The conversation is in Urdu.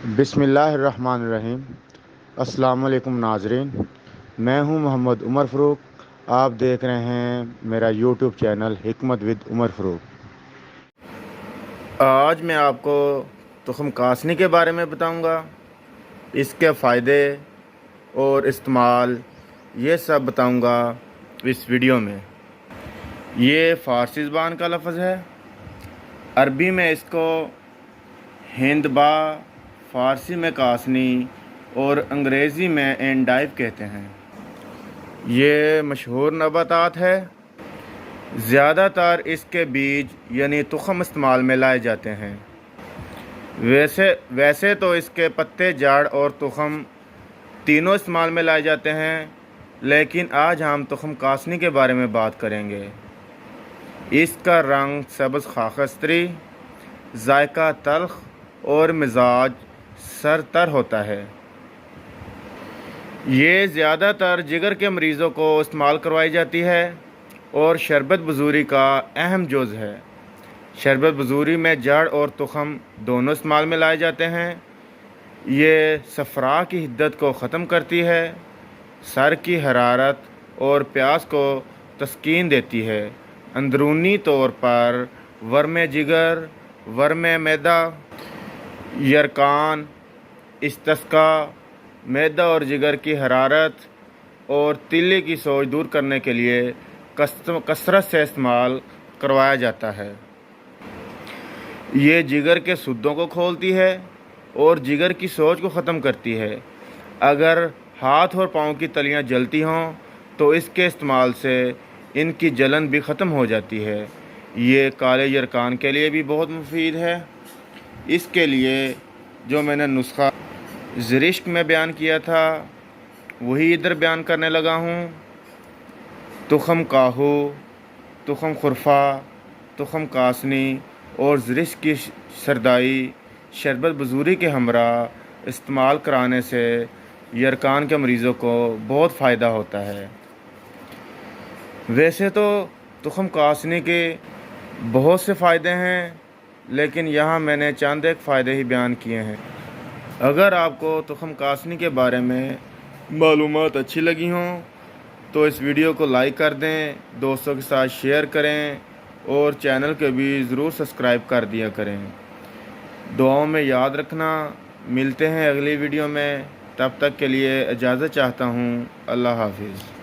بسم اللہ الرحمن الرحیم۔ السلام علیکم ناظرین، میں ہوں محمد عمر فروق۔ آپ دیکھ رہے ہیں میرا یوٹیوب چینل حکمت ود عمر فروق۔ آج میں آپ کو تخم کاسنی کے بارے میں بتاؤں گا، اس کے فائدے اور استعمال یہ سب بتاؤں گا اس ویڈیو میں۔ یہ فارسی زبان کا لفظ ہے، عربی میں اس کو ہندبا، فارسی میں کاسنی اور انگریزی میں اینڈائیو کہتے ہیں۔ یہ مشہور نباتات ہے، زیادہ تر اس کے بیج یعنی تخم استعمال میں لائے جاتے ہیں۔ ویسے تو اس کے پتے، جڑ اور تخم تینوں استعمال میں لائے جاتے ہیں، لیکن آج ہم تخم کاسنی کے بارے میں بات کریں گے۔ اس کا رنگ سبز خاکستری، ذائقہ تلخ اور مزاج سرتر ہوتا ہے۔ یہ زیادہ تر جگر کے مریضوں کو استعمال کروائی جاتی ہے اور شربت بزوری کا اہم جز ہے۔ شربت بزوری میں جڑ اور تخم دونوں استعمال میں لائے جاتے ہیں۔ یہ صفرا کی حدت کو ختم کرتی ہے، سر کی حرارت اور پیاس کو تسکین دیتی ہے۔ اندرونی طور پر ورم جگر، ورم معدہ، یرقان، استسقاء، معدہ اور جگر کی حرارت اور تیلی کی سوج دور کرنے کے لیے کثرت سے استعمال کروایا جاتا ہے۔ یہ جگر کے سدوں کو کھولتی ہے اور جگر کی سوج کو ختم کرتی ہے۔ اگر ہاتھ اور پاؤں کی تلیاں جلتی ہوں تو اس کے استعمال سے ان کی جلن بھی ختم ہو جاتی ہے۔ یہ کالے یرقان کے لیے بھی بہت مفید ہے۔ اس کے لیے جو میں نے نسخہ زرشک میں بیان کیا تھا وہی ادھر بیان کرنے لگا ہوں۔ تخم کاہو، تخم خرفہ، تخم کاسنی اور زرشک کی سردائی شربت بزوری کے ہمراہ استعمال کرانے سے یرقان کے مریضوں کو بہت فائدہ ہوتا ہے۔ ویسے تو تخم کاسنی کے بہت سے فائدے ہیں، لیکن یہاں میں نے چند ایک فائدے ہی بیان کیے ہیں۔ اگر آپ کو تخم کاسنی کے بارے میں معلومات اچھی لگی ہوں تو اس ویڈیو کو لائک کر دیں، دوستوں کے ساتھ شیئر کریں اور چینل کو بھی ضرور سبسکرائب کر دیا کریں۔ دعاؤں میں یاد رکھنا۔ ملتے ہیں اگلی ویڈیو میں، تب تک کے لیے اجازت چاہتا ہوں۔ اللہ حافظ۔